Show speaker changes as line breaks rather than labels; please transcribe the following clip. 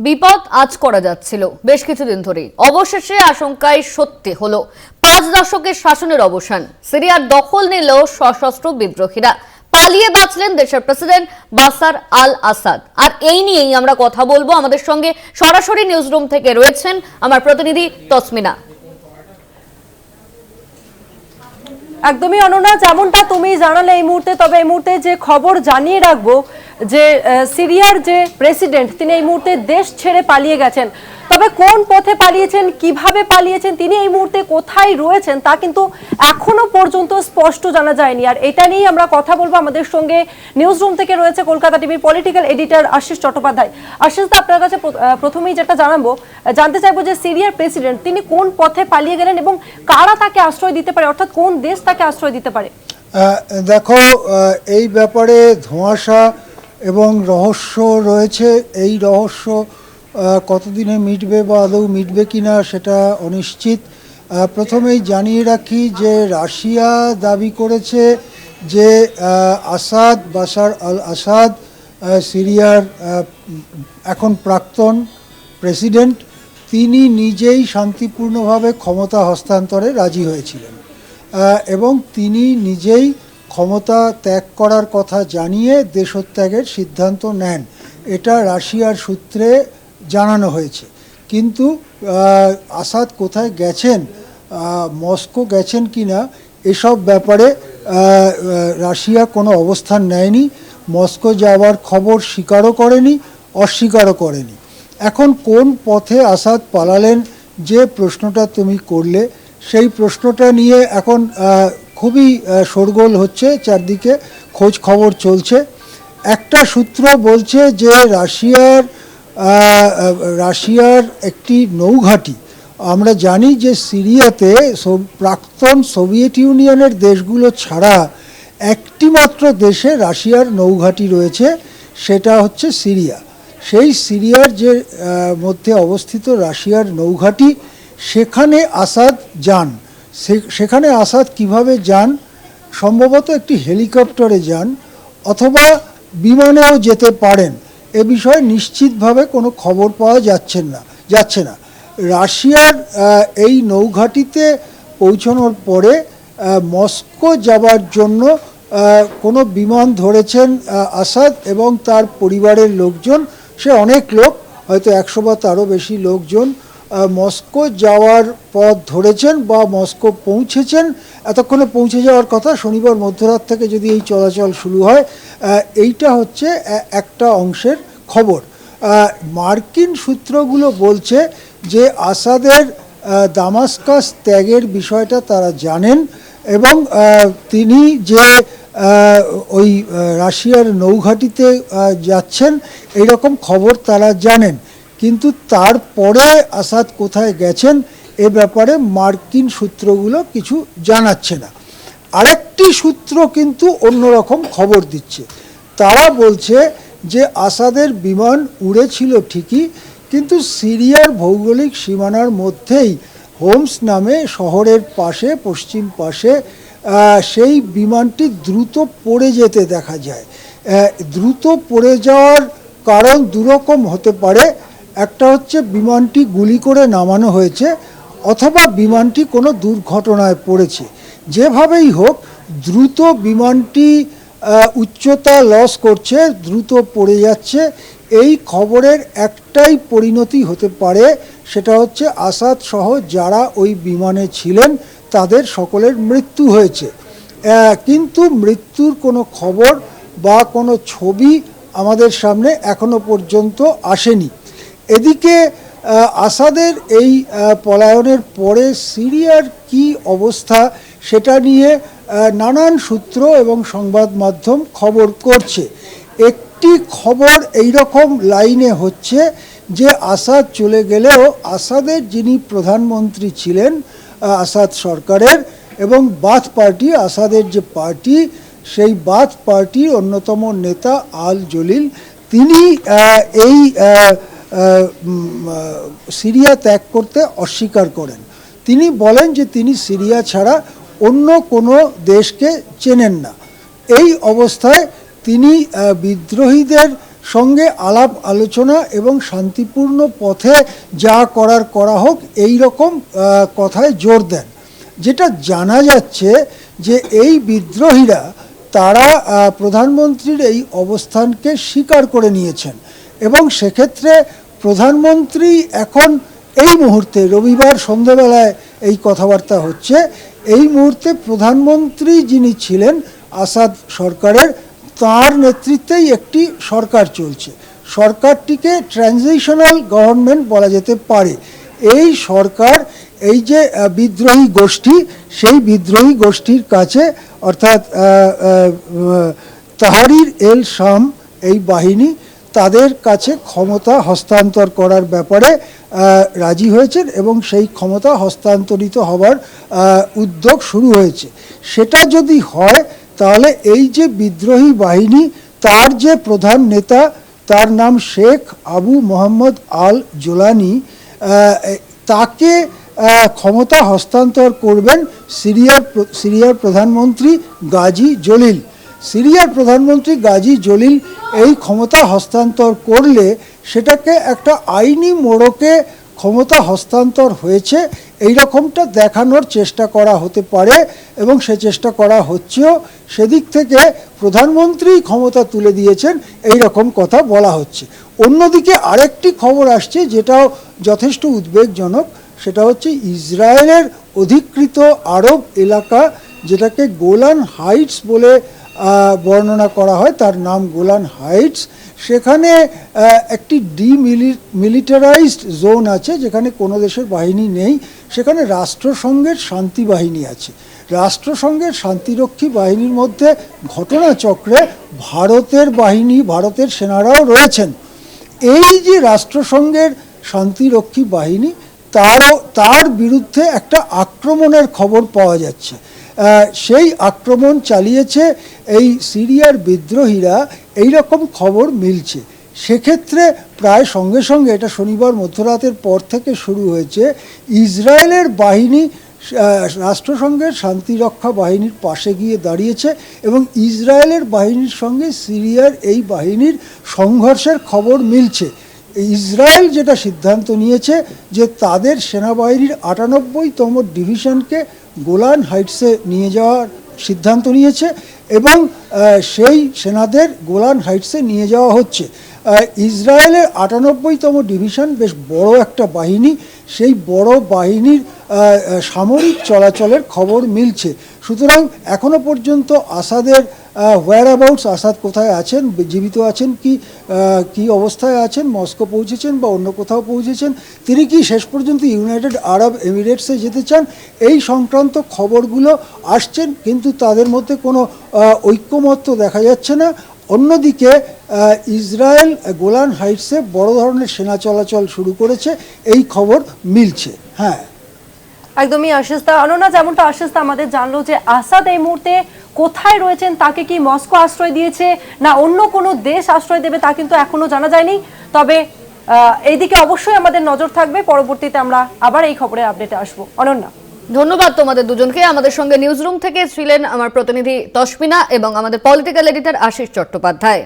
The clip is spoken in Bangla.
বিপদ আজ করা যাচ্ছিল বেশ কিছুদিন ধরেই, অবশেষে আশঙ্কায় সত্যি হলো। 5 দশকের শাসনের অবসান। সিরিয়ার দখল নিল সশস্ত্র বিদ্রোহীরা। পালিয়ে বাঁচলেন দেশের প্রেসিডেন্ট বাশার আল আসাদ। আর এই নিয়েই আমরা কথা বলবো। আমাদের সঙ্গে সরাসরি নিউজরুম থেকে রয়েছেন আমার প্রতিনিধি তসমিনা।
একদমই অনন্যা, যেমনটা তুমি জানালে এই মুহূর্তে, তবে এই মুহূর্তে যে খবর জানিয়ে রাখবো যে সিরিয়ার যে প্রেসিডেন্ট তিনি এই মুহূর্তে দেশ ছেড়ে পালিয়ে গেছেন। তবে কোন পথে পালিয়েছেন, কিভাবে পালিয়েছেন, তিনি এই মুহূর্তে কোথায় রয়েছেন তা কিন্তু এখনো পর্যন্ত স্পষ্ট জানা যায়নি। আর এটা নিয়েই আমরা কথা বলবো। আমাদের সঙ্গে নিউজ রুম থেকে রয়েছে কলকাতা টিভির পলিটিক্যাল এডিটর আশিস চট্টোপাধ্যায়। আশিস দা, আপনার কাছে প্রথমেই যেটা জানতে চাইবো যে সিরিয়ার প্রেসিডেন্ট তিনি কোন পথে পালিয়ে গেলেন এবং কারা তাকে আশ্রয় দিতে পারে, অর্থাৎ কোন দেশ তাকে আশ্রয় দিতে পারে?
দেখো, এই ব্যাপারে ধোঁয়াশা এবং রহস্য রয়েছে। এই রহস্য কতদিনে মিটবে বা আদৌ মিটবে কিনা সেটা অনিশ্চিত। প্রথমেই জানিয়ে রাখি যে রাশিয়া দাবি করেছে যে বাশার আল আসাদ সিরিয়ার এখন প্রাক্তন প্রেসিডেন্ট, তিনি নিজেই শান্তিপূর্ণভাবে ক্ষমতা হস্তান্তরে রাজি হয়েছিলেন এবং তিনি নিজেই ক্ষমতা ত্যাগ করার কথা জানিয়ে দেশত্যাগের সিদ্ধান্ত নেন। এটা রাশিয়ার সূত্রে জানানো হয়েছে। কিন্তু আসাদ কোথায় গেছেন, মস্কো গেছেন কিনা, এসব ব্যাপারে রাশিয়া কোনো অবস্থান নেয়নি। মস্কো যাওয়ার খবর স্বীকারও করেনি, অস্বীকারও করেনি। এখন কোন পথে আসাদ পালালেন, যে প্রশ্নটা তুমি করলে, সেই প্রশ্নটা নিয়ে এখন খুবই শোরগোল হচ্ছে, চারদিকে খোঁজ খবর চলছে। একটা সূত্র বলছে যে রাশিয়ার একটি নৌঘাঁটি, আমরা জানি যে সিরিয়াতে প্রাক্তন সোভিয়েত ইউনিয়নের দেশগুলো ছাড়া একটি মাত্র দেশে রাশিয়ার নৌঘাঁটি রয়েছে, সেটা হচ্ছে সিরিয়া। সেই সিরিয়ার যে মধ্যে অবস্থিত রাশিয়ার নৌঘাঁটি, সেখানে আসাদ যান। সেখানে আসাদ কিভাবে যান? সম্ভবত একটি হেলিকপ্টারে যান অথবা বিমানেও যেতে পারেন। এ বিষয়ে নিশ্চিতভাবে কোনো খবর পাওয়া যাচ্ছে না। রাশিয়ার এই নৌঘাঁটিতে পৌঁছানোর পরে মস্কো যাবার জন্য কোনো বিমান ধরেছেন আসাদ এবং তার পরিবারের লোকজন। সে অনেক লোক, হয়তো 100 বা তারও বেশি লোকজন মস্কো যাওয়ার পথ ধরেছেন বা মস্কো পৌঁছেছেন। এতক্ষণে পৌঁছে যাওয়ার কথা। শনিবার মধ্যরাত থেকে যদি এই চলাচল শুরু হয়, এইটা হচ্ছে একটা অংশের খবর। মার্কিন সূত্রগুলো বলছে যে আসাদের দামাস্কাস ত্যাগের বিষয়টা তারা জানেন এবং তিনি যে ওই রাশিয়ার নৌঘাঁটিতে যাচ্ছেন এইরকম খবর তারা জানেন। কিন্তু তারপরে আসাদ কোথায় গেছেন এ ব্যাপারে মার্কিন সূত্রগুলো কিছু জানাচ্ছে না। আরেকটি সূত্র কিন্তু অন্যরকম খবর দিচ্ছে। তারা বলছে যে আসাদের বিমান উড়েছিল ঠিকই, কিন্তু সিরিয়ার ভৌগোলিক সীমানার মধ্যেই হোমস নামে শহরের পাশে, পশ্চিম পাশে, সেই বিমানটি দ্রুত পড়ে যেতে দেখা যায়। দ্রুত পড়ে যাওয়ার কারণ দুরকম হতে পারে। একটা হচ্ছে বিমানটি গুলি করে নামানো হয়েছে, অথবা বিমানটি কোনো দুর্ঘটনায় পড়েছে। যেভাবেই হোক, দ্রুত বিমানটি উচ্চতা লস করছে, দ্রুত পড়ে যাচ্ছে। এই খবরের একটাই পরিণতি হতে পারে, সেটা হচ্ছে আসাদ সহ যারা ওই বিমানে ছিলেন তাদের সকলের মৃত্যু হয়েছে। কিন্তু মৃত্যুর কোনো খবর বা কোনো ছবি আমাদের সামনে এখনো পর্যন্ত আসেনি। এদিকে আসাদের এই পলায়নের পরে সিরিয়ার কি অবস্থা সেটা নিয়ে নানান সূত্র এবং সংবাদ মাধ্যম খবর করছে। একটি খবর এইরকম লাইনে হচ্ছে যে আসাদ চলে গেলেও আসাদের যিনি প্রধানমন্ত্রী ছিলেন আসাদ সরকারের, এবং বাথ পার্টি, আসাদের যে পার্টি, সেই বাথ পার্টির অন্যতম নেতা আল জলিল, তিনি এই সিরিয়া ত্যাগ করতে অস্বীকার করেন। তিনি বলেন যে তিনি সিরিয়া ছাড়া অন্য কোনো দেশকে চেনেন না। এই অবস্থায় তিনি বিদ্রোহীদের সঙ্গে আলাপ আলোচনা এবং শান্তিপূর্ণ পথে যা করার করা হোক এই রকম কথায় জোর দেন। যেটা জানা যাচ্ছে যে এই বিদ্রোহীরা তারা প্রধানমন্ত্রীর এই অবস্থানকে স্বীকার করে নিয়েছেন এবং সেক্ষেত্রে প্রধানমন্ত্রী এখন এই মুহূর্তে রবিবার সন্ধ্যাবেলায় এই কথাবার্তা হচ্ছে, এই মুহূর্তে প্রধানমন্ত্রী যিনি ছিলেন আসাদ সরকারের, তার নেতৃত্বেই একটি সরকার চলছে। সরকারটিকে ট্রানজিশনাল গভর্নমেন্ট বলা যেতে পারে। এই সরকার এই যে বিদ্রোহী গোষ্ঠী, সেই বিদ্রোহী গোষ্ঠীর কাছে অর্থাৎ তাহরির এল শাম এই বাহিনী তাদের কাছে ক্ষমতা হস্তান্তর করার ব্যাপারে রাজি হয়েছেন এবং সেই ক্ষমতা হস্তান্তরিত হবার উদ্যোগ শুরু হয়েছে। সেটা যদি হয় তাহলে এই যে বিদ্রোহী বাহিনী, তার যে প্রধান নেতা, তার নাম শেখ আবু মোহাম্মদ আল জোলানি, তাকে ক্ষমতা হস্তান্তর করবেন সিরিয়ার প্রধানমন্ত্রী গাজী জলিল। সিরিয়ার প্রধানমন্ত্রী গাজী জলিল এই ক্ষমতা হস্তান্তর করলে সেটাকে একটা আইনি মোড়কে ক্ষমতা হস্তান্তর হয়েছে এই রকমটা দেখানোর চেষ্টা করা হতে পারে এবং সে চেষ্টা করা হচ্ছেও। সেদিক থেকে প্রধানমন্ত্রী ক্ষমতা তুলে দিয়েছেন এই রকম কথা বলা হচ্ছে। অন্যদিকে আরেকটি খবর আসছে যেটাও যথেষ্ট উদ্বেগজনক, সেটা হচ্ছে ইসরায়েলের অধিকৃত আরব এলাকা, যেটাকে গোলান হাইটস বলে বর্ণনা করা হয়, তার নাম গোলান হাইটস। সেখানে একটি ডিমিলিটারাইজড জোন আছে যেখানে কোনো দেশের বাহিনী নেই, সেখানে রাষ্ট্রসংঘের শান্তি বাহিনী আছে। রাষ্ট্রসংঘের শান্তিরক্ষী বাহিনীর মধ্যে ঘটনাচক্রে ভারতের বাহিনী, ভারতের সেনারাও রয়েছেন। এই যে রাষ্ট্রসংঘের শান্তিরক্ষী বাহিনী, তার বিরুদ্ধে একটা আক্রমণের খবর পাওয়া যাচ্ছে। সেই আক্রমণ চালিয়েছে এই সিরিয়ার বিদ্রোহীরা, এই রকম খবর মিলছে। সেক্ষেত্রে প্রায় সঙ্গে সঙ্গে, এটা শনিবার মধ্যরাতের পর থেকে শুরু হয়েছে, ইসরায়েলের বাহিনী রাষ্ট্রসংঘের শান্তিরক্ষা বাহিনীর পাশে গিয়ে দাঁড়িয়েছে এবং ইসরায়েলের বাহিনীর সঙ্গে সিরিয়ার এই বাহিনীর সংঘর্ষের খবর মিলছে। ইসরায়েল যেটা সিদ্ধান্ত নিয়েছে যে তাদের সেনাবাহিনীর ৯৮তম ডিভিশনকে গোলান হাইটসে নিয়ে যাওয়ার সিদ্ধান্ত নিয়েছে এবং সেই সেনাদের গোলান হাইটসে নিয়ে যাওয়া হচ্ছে। ইসরায়েলের ৯৮তম ডিভিশন বেশ বড় একটা বাহিনী, সেই বড় বাহিনীর সামরিক চলাচলের খবর মিলছে। সুতরাং এখনো পর্যন্ত আসাদের হোয়ার অ্যাবাউটস, আসাদ কোথায় আছেন, জীবিত আছেন কি অবস্থায় আছেন, মস্কো পৌঁছেছেন বা অন্য কোথাও পৌঁছেছেন, তিনি কি শেষ পর্যন্ত ইউনাইটেড আরব এমিরেটসে যেতে চান, এই সংক্রান্ত খবরগুলো আসছেন, কিন্তু তাদের মধ্যে কোনো ঐক্যমত্য দেখা যাচ্ছে না। অন্যদিকে ইসরায়েল গোলান হাইটসে বড় ধরনের সেনা চলাচল শুরু করেছে, এই খবর মিলছে। হ্যাঁ,
একদমই আশিসদা। অনন্যা, যেমনটা আশিসদা আমাদের জানলো যে আসাদ এই মুহূর্তে কোথায় রয়েছেন, তাকে কি মস্কো আশ্রয় দিয়েছে না অন্য কোনো দেশ আশ্রয় দেবে তা কিন্তু এখনো জানা যায়নি। তবে এইদিকে অবশ্যই আমাদের নজর থাকবে, পরবর্তীতে আমরা আবার এই খবরের আপডেটে আসবো। অনন্যা,
ধন্যবাদ তোমাদের দুজনকে। আমাদের সঙ্গে নিউজ রুম থেকে ছিলেন আমার প্রতিনিধি তসমিনা এবং আমাদের পলিটিক্যাল এডিটর আশিস চট্টোপাধ্যায়।